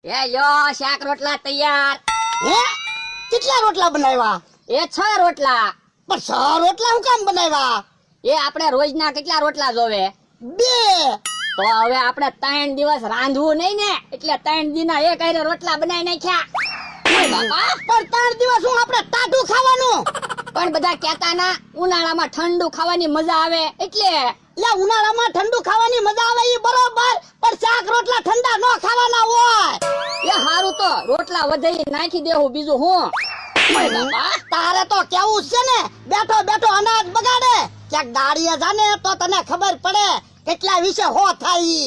એ યો શાક રોટલા તૈયાર. હે કેટલા રોટલા બનાવ્યા? એ 6 રોટલા. પણ 6 રોટલા હું કામ બનાવ્યા? એ આપણે રોજના કેટલા રોટલા જોવે? 2. તો હવે આપણે 3 દિવસ રાંધવું નહીં ને, એટલે 3 દિના એક હારે રોટલા બનાવી નાખ્યા. ઓય બાપા, પણ 3 દિવસ હું આપણે ટાઢું ખાવાનું? પણ બધા કહેતા ના ઉનાળામાં ઠંડુ ખાવાની મજા આવે એટલે. લે ઉનાળામાં ઠંડુ ખાવાની મજા આવે ઈ બરોબર, પણ શાક રોટલા ઠંડા નો ખાવાના હોય. એ હારું તો રોટલા વધારી નાખી દેવું, બીજું હું. ઓય બાપા, તારે તો કેવું છે ને, બેઠો બેઠો અનાજ બગાડે. ક્યાંક દાડીએ જાને તો તને ખબર પડે કેટલા વિશે હો થાય.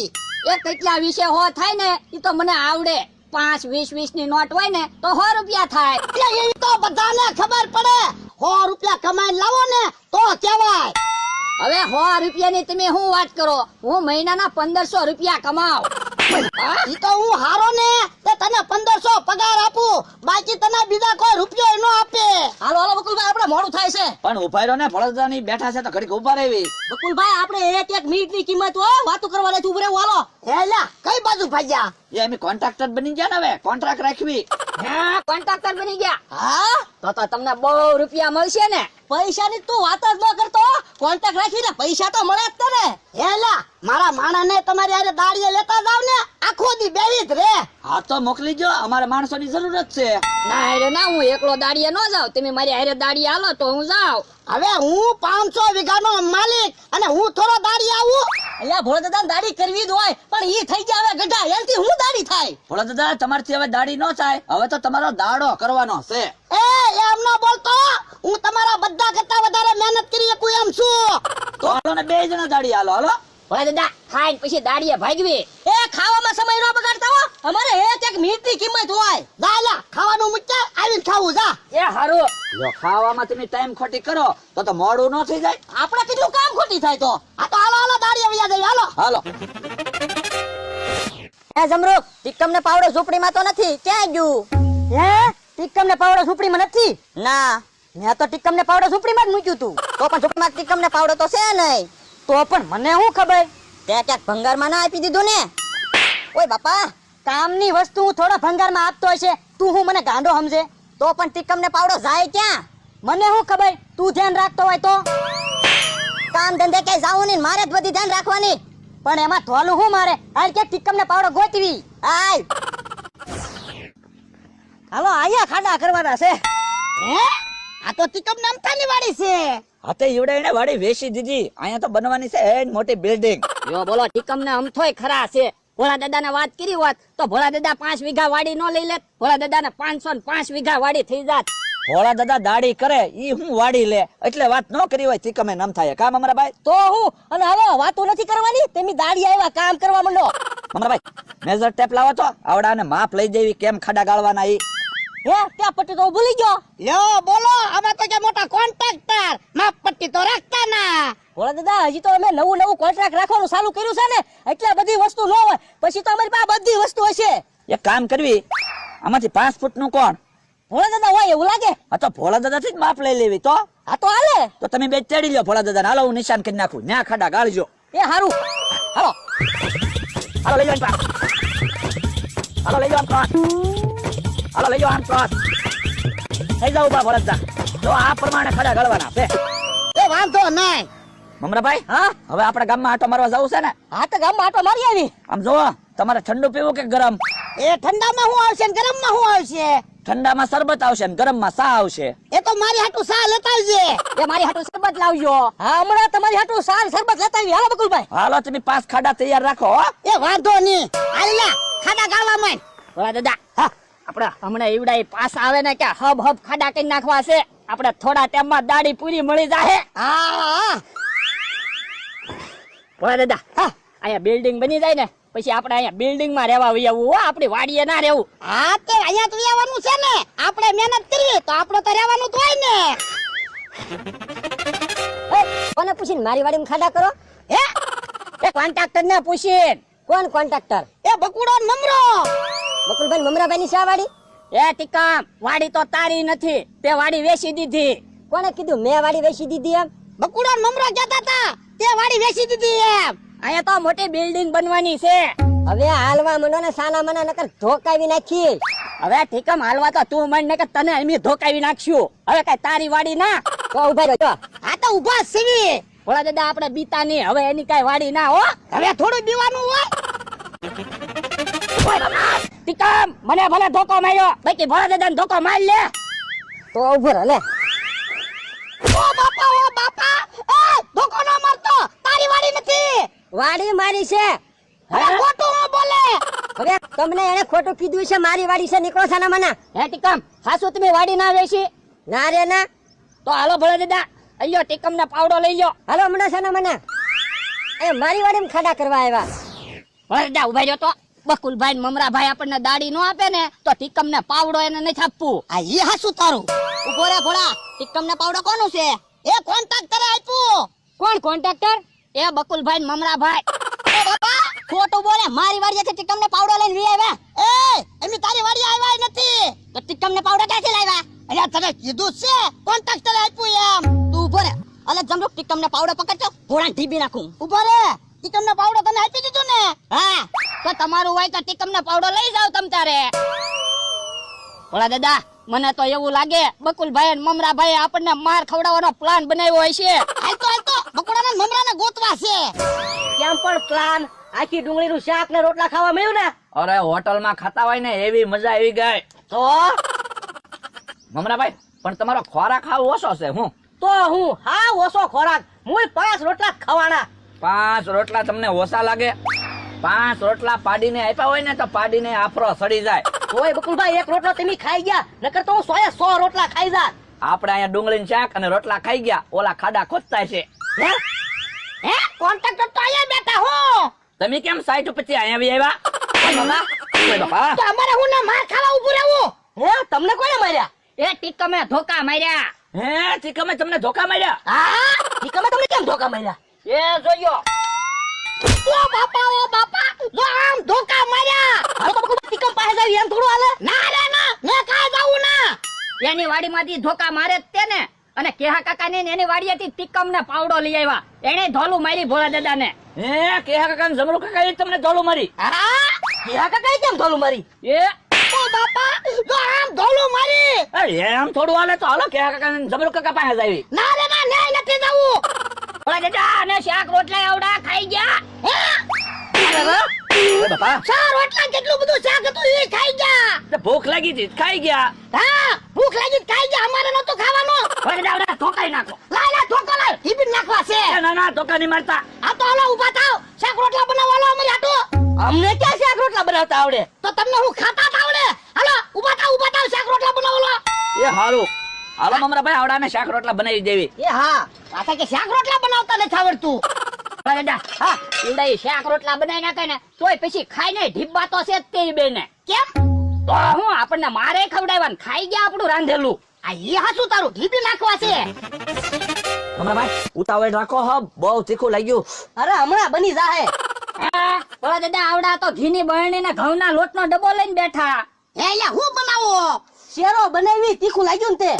એ કેટલા વિશે હો થાય ને ઈ તો મને આવડે. 5, 20, 20 ની નોટ હોય ને તો 100 રૂપિયા થાય. એટલે એ તો બધાને ખબર પડે. 100 રૂપિયા કમાઈને લાવો ને તો કેવાય. હવે 100 રૂપિયાની તમે શું વાત કરો? હું મહિનાના 1500 રૂપિયા કમાવ. ઈ તો હું હારો ને તે તને 1500 પગાર આપું, બાકી તને બીજા કોઈ રૂપિયો નો આપે. હાલો હાલો બકુલભાઈ, આપણે મોડું થાય છે. પણ ઉભા રહ્યો ને, ભળદાની બેઠા છે તો ઘડીક ઉભા રહેવી. બકુલભાઈ, આપણે એક મિનિટ ની કિંમત હોય વાતું કરવા નથી ઉભરે. હાલો હે લા કઈ બાજુ ભાગ્યા? એ અમે કોન્ટ્રાક્ટર બની ગયા ને, હવે કોન્ટ્રાક્ટ રાખવી. હા, કોન્ટ્રાક્ટર બની ગયા. હા, તો તમને બહુ રૂપિયા મળશે ને. પૈસાની તું વાત જ ન કરતો. કોન્ટેક્ટ રાખવી ને પૈસા તો મળે જ તને. હે લા મારા માણાને તમારી હારે દાડીએ લેતા જાવ ને, આખો દી બેવી જ રે. હા તો મોકલી જો, અમારે માણસોની જરૂરત છે. ના હારે ના, હું એકલો દાડીએ ન જાઉં. તમે મારી હારે દાડીએ હાલો તો હું જાઉં. હવે હું 500 વીઘાનો માલિક અને હું થોડો દાડી આવું? અલ્યા ભોળા દાદા દાઢી કરવી જ હોય, પણ ઈ થઈ ગયા હવે ગઢા, એનથી હું દાઢી થાય? ભોળાદાદા, તમારથી હવે દાઢી ન થાય, હવે તો તમારો દાડો કરવાનો છે. એ એમ ન બોલતો, હું તમારા બધા કરતા વધારે મહેનત કરી શકું એમ છું. તો હાલો ને, 2 જણા દાઢી હાલો. હાલો ભોળા દાદા, ખાઈને પછી દાડીએ ભાગવી. એ ખાવામાં સમય ન બગાડતા હો, અમારે એક મિનિટ ની કિંમત હોય. દાલા ખાવાનું મૂક્યા આવીને ખાવું જા. એ હારું. જો ખાવામાં તમે ટાઈમ ખોટી કરો તો મોડું ન થઈ જાય. આપણે કેટલું કામ ખોટી થાય તો. આ તો હાલો હાલો દાડીએ વયા જઈએ હાલો. હાલો. એ જમરૂક, ટીકમ ને પાવડો ઝૂંપડીમાં તો નથી, ક્યાં ગયું? હે, ટીકમ ને પાવડો ઝૂંપડીમાં નથી? ના, મેં તો ટીકમ ને પાવડો ઝૂંપડીમાં જ મૂક્યું તું. તો પણ ઝૂંપડીમાં ટીકમ ને પાવડો તો છે નહીં. તો પણ મને શું ખબર? તે ક્યાંક ભંગારમાં ના આપી દીધું ને? ઓય બાપા, કામની વસ્તુ હું થોડા ભંગારમાં આપતો હશે, તું હું મને ગાંડો સમજે? તો પણ ટીકમ ને પાવડો જાય ક્યાં? મને શું ખબર? તું ધ્યાન રાખતો હોય તો. કામ ધંધે કઈ જાવું નહીં, મારે જ બધી ધ્યાન રાખવાની. પણ એમાં ધોલું હું મારે? હાલ કે ટીકમ ને પાવડો ગોતવી. આય હાલો, અહીંયા ખાડા કરવાના છે. હે આ તો તિકમ નામતાની વાડી છે. હાથે ઈવડે એને વાડી વેચી દીધી. અહીંયા તો બનવાની છે એન મોટી બિલ્ડિંગ. યો બોલો, ટીકમ ને અમથોય ખરા છે. ભોળા દાદા ને વાત કરી હોત તો ભોળા દાદા 5 વીઘા વાડી નો લઈ લેત. ભોળા દાદા ને 505 વીઘા વાડી થઈ જાત. ભોળાદાદા દાઢી કરે ઈ હું વાડી લે, એટલે વાત ન કરી હોય તીકમે નામ થાય. કામ અમારા ભાઈ તો હું અને હાલો વાતો નથી કરવાની, તેમી દાડી આવ્યા કામ કરવા માંડો. અમારા ભાઈ મેજર ટેપ લાવો તો આવડાને માપ લઈ દેવી, કેમ ખાડા ગાળવાના ઈ. હે ત્યાં પટ્ટી તો ભૂલી ગયો. લ્યો બોલો, અમે તો કે મોટા કોન્ટ્રાક્ટર, માપ પટ્ટી તો રાખતા ના. ભોળા દાદા, હજી તો અમે નવું કોન્ટ્રાક્ટ રાખવાનું ચાલુ કર્યું છે ને, એટલે બધી વસ્તુ ન હોય. પછી તો અમારી પાસે બધી વસ્તુ હશે. એક કામ કરવી, આમાંથી 5 ફૂટનું કોણ? ભોળા દાદા હોય એવું લાગે. હા તો ભોળાદાદાથી જ માપ લઈ લેવી. તો આ તો હાલે. તો તમે બે ચડી લ્યો ભોળાદાદાને. હાલો હું નિશાન કરી નાખું, ન્યા ખાડા ગાળજો. એ હારું, હાલો હાલો લઈ જાઓ આમ. હાલો લઈ જાઓ આમ. હાલો લઈ જાઓ આમ. થઈ જાવ ઉભા ભોળાદાદા. તો આ પ્રમાણે ખાડા ગાળવાના છે. એ વાંધો નહીં. મમરાભાઈ, હા હવે આપણા ગામમાં આટો મારવા જવું છે ને? હા તો ગામમાં આટો મારી આવી. આમ જોવો, તમારે ઠંડુ પીવું કે ગરમ? એ ઠંડામાં શું આવશે ને ગરમમાં શું આવશે? ઠંડામાં શરબત આવશે ને ગરમમાં સા આવશે. એ તો મારી હાટુ સા લેતા આવજે. એ મારી હાટુ શરબત લાવજો. હા, હમણાં તમારી હાટુ સાર શરબત લેતા આવી. હાલો બકુલભાઈ. હાલો તમે 5 ખાડા તૈયાર રાખો હો. એ વાંધો નહીં. હાલ્યા ખાડા ગાળવા માંડ. ભોળા દાદા, હા, આપણે હમણાં ઈવડાઈ પાસ આવે ને કે હબ ખાડા કરી નાખવા છે. આપણે થોડા ટાઈમમાં દાડી પૂરી મળી જાહે. હા ભોળા દાદા, હા, અહીંયા બિલ્ડિંગ બની જાય ને પછી આપણે અહીંયા બિલ્ડિંગ માં રહેવા વઈ આવવું હો, આપણી વાડીએ ના રહેવું. હા તે અહીંયા તો રહેવાનું છે ને. આપણે મહેનત કરીએ તો આપણે તો રહેવાનું જ હોય ને. કોને પૂછીને મારી વાડીમાં ખાડા કરો? હે એ કોન્ટ્રાક્ટર ને પૂછીને. કોણ કોન્ટ્રાક્ટર? એ બકુડો ને મમરો. બકુલભાઈ મમરાભાઈ ની શા વાડી? એ ટીકમ, વાડી તો તારી નથી, તે વાડી વેચી દીધી. કોને કીધું મેં વાડી વેચી દીધી એમ? બકુડો ને મમરો કહેતા હતા તે વાડી વેચી દીધી એમ. અહીંયા તો મોટી બિલ્ડિંગ બનવાની છે. હવે હાલવા મંડો ને સાના મના નકર ધોકાવી નાખી. હવે ઠીકમ હાલવા તો તું મણ ને કે તને અમે ધોકાવી નાખશું. હવે કઈ તારી વાડી ના. તો ઉભા રહ્યો. આ તો ઊભા જ સીવી. ભોળા દાદા આપણે બીતા નહીં. હવે એની કઈ વાડી ના હો. હવે થોડું દીવાનું હોય. ઠીકમ મને ભલે ધોકો માર્યો, બાકી ભોળા દાદાને ધોકો માર લે. તો ઉભો રહે લે. ઓ બાપા એ ધોકો ન મારતો, તારી વાડી નથી. વાડી મારી છે. હવે ખોટું ન બોલે. હવે તમને એને ખોટું કીધું છે મારી વાડી છે, નીકળો સાના મના. હે ટીકમ હાસુ તમે વાડી ના વેચી? ના રે ના. તો હાલો ભોળા દાદા, અહીંયા ટીકમ ને પાવડો લઈ લો. હાલો મંડો સાના મના. એ મારી વાડીમાં ખાડા કરવા આવ્યા. ભોળા દાદા ઉભા રહ્યો તો. બકુલભાઈ ને મમરાભાઈ આપણને દાડી નો આપે ને તો ટીકમ ને પાવડો એને નથી આપવું. આ ઈ હાસુ તારું. ઉભો રે ભોળા. ટીકમ ને પાવડો કોનું છે? એ કોન્ટ્રાક્ટરે આપ્યું. કોણ કોન્ટ્રાક્ટર? એ બકુલભાઈ ને મમરાભાઈ. એ બાપા ખોટું બોલે. મારી વાડીએથી ટીકમ ને પાવડો લઈને વી આવ્યા. એ એમી તારી વાડી આવ્યા નથી. તો ટીકમ ને પાવડો ક્યાંથી લાવ્યા? અલ્યા તને કીધું છે કોન્ટ્રાક્ટરે આપ્યું એમ. તું ઉભો રે. અલે જમરૂક ટીકમ ને પાવડો પકડજો, ઘોડા ઢીબી નાખું. ઉભો રે. ઈ તમને પાવડો તને આપી દીધું ને. હા તો તમારું હોય તો ટીકમ ને પાવડો લઈ જાવ તમ તારે. ભોળા દાદા મને તો એવું લાગે બકુલભાઈ અને મમરાભાઈ આપણને માર ખવડાવવાનો પ્લાન બનાવ્યો હોય છે. હાલતો બકુડાને મમરાને ગોતવા છે. કેમ પણ પ્લાન? આખી ડુંગળીનું શાક ને રોટલા ખાવા મળ્યું ને. અરે હોટલ માં ખાતા હોય ને એવી મજા આવી ગઈ. તો મમરાભાઈ પણ તમારો ખોરાક ખાવ ઓછો છે. હું હું હા ઓછો ખોરાક. હું 5 રોટલા જ ખવાના. 5 રોટલા તમને ઓછા લાગે? 5 રોટલા પાડીને આપ્યા હોય ને તો પાડીને આફરો સડી જાય. તોય બકુલભાઈ એક રોટલો તમે ખાઈ ગયા, નકર તો હું 100 રોટલા ખાઈ જાત. આપણે અહીંયા ડુંગળીનું શાક અને રોટલા ખાઈ ગયા, ઓલા ખાડા ખોદતા છે. હે કોન્ટ્રાક્ટર તો અહીંયા બેઠા હો. તમે કેમ સાઈટ પછી અહીંયા આવ્યા? ઓય બાપા તો અમારે હું ને માર ખાવા ઊભું રહેવું. હે તમને કોણે માર્યા? એ ટીકમે ધોકા માર્યા. હે ચીકમે તમને ધોકા માર્યા? હા ટીકમે તમને કેમ ધોકા માર્યા? એ જોયો. ઓ બાપા જો આમ ધોકા માર્યા. હાલો તો બકુલભાઈ ટીકમ પાસે જાવી, એમ થોડું હાલે. ના રે ના મેં કાઈ જાવું ના. એની વાડીમાંથી ધોકા મારે જ તે ને. અને કેહા કાકા ને એની વાડીએથી ટીકમ ને પાવડો લઈ આવ્યા. એને ધોલું મારી ભોળા દાદા ને. હે કેહા કાકા ને જમરૂ કાકા તમને ધોલું મારી? હા કેહા કાકાએ કેમ ધોલું મારી? એ ઓ બાપા જો આમ ધોલું મારી. અરે એમ થોડું હાલે તો હાલો કેહા કાકા ને જમરૂ કાકા પાસે જાવી. ના રે ના ને નથી જાવું. ભોળા દાદા અને શાક રોટલા આવડા ખાઈ ગયા. ઓય બાપા ચાર રોટલા કેટલું બધું શાક હતું એ ખાઈ ગયા. તે ભૂખ લાગી હતી ખાઈ ગયા. હા ભૂખ લાગી ખાઈ ગયા. અમારે નતું ખાવાનું. ભોળા દાદા ધોકાઈ નાખો. લાય ધોકો લાય ટીપી નાખવા છે. એ ના ધોકા નહીં મારતા. આ તો હાલો ઊભા થાવ. શાક રોટલા બનાવવાનો અમારી હાટુ. અમને ક્યાં શાક રોટલા બનાવતા આવડે? તો તમને હું ખાતા આવડે. હાલો ઊભા થાવ શાક રોટલા બનાવવાનો. એ હારું હાલો મમરાભાઈ આવડાને શાક રોટલા બનાવી દેવી. એ હા પાછા કે શાક રોટલા બનાવતા નથી આવડતું. ભોળા દાદા હા ઈવડા શાક રોટલા બનાવી નાખે ને તોય પછી ખાઈને ઢીબા તો છે જ તે બેને. કેમ? તો હું આપણને મારે ખવડાવવાનું ખાઈ ગયા આપણું રાંધેલું. આ ઈ હાસુ તારું ઢીબી નાખવા છે. મમરાભાઈ ઉતાવળ રાખો હો, બહુ તીખું લાગ્યું. અરે હમણાં બની જાહે. ભોળા દાદા આવડા તો ઘીની બરણી ને ઘઉંના લોટનો ડબ્બો લઈને બેઠા. હે યા હું બનાવો? શેરો બનાવી, તીખું લાગ્યું ને તે.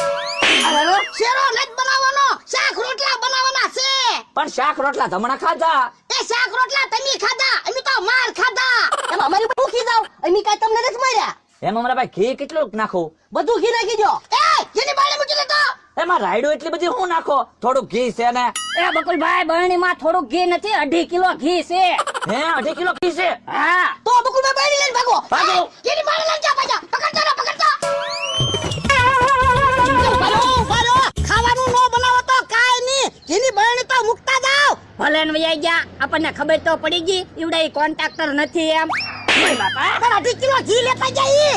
શેરો નથી બનાવવાનો, શાક રોટલા બનાવવાના છે. પણ શાક રોટલા હમણાં ખાધા. એ શાક રોટલા તમે ખાધા, અમે તો માર ખાધા. એમ અમારી ઉપર મૂકી જાવ, અમે કાંઈ તમને નથી માર્યા. હે મમરાભાઈ ઘી કેટલું નાખું? બધું ઘી નાખી દો. એ જેની બાળે મૂકી લેતો. એમાં રાયડું એટલી બધી હું નાખો? થોડું ઘી છે ને. એ બકુલભાઈ બરણીમાં થોડું ઘી નથી, 2.5 કિલો ઘી છે. હે 2.5 કિલો ઘી છે? હા તો બકુલભાઈ બાળી લઈને ભાગો. ભાગો. જેની બાળે લઈને જા ભાજા. પકડજો. ભાલો ખાવાનું નો બનાવો તો કાઈ નહીં. જેની બાળે તો મુકતા જાવ. ભલે ને વૈયા ગયા, આપણને ખબર તો પડી ગઈ ઈવડા ઈ કોન્ટ્રાક્ટર નથી એમ. ઓય બાપા 2.5 કિલો ઘી લેતા જાય.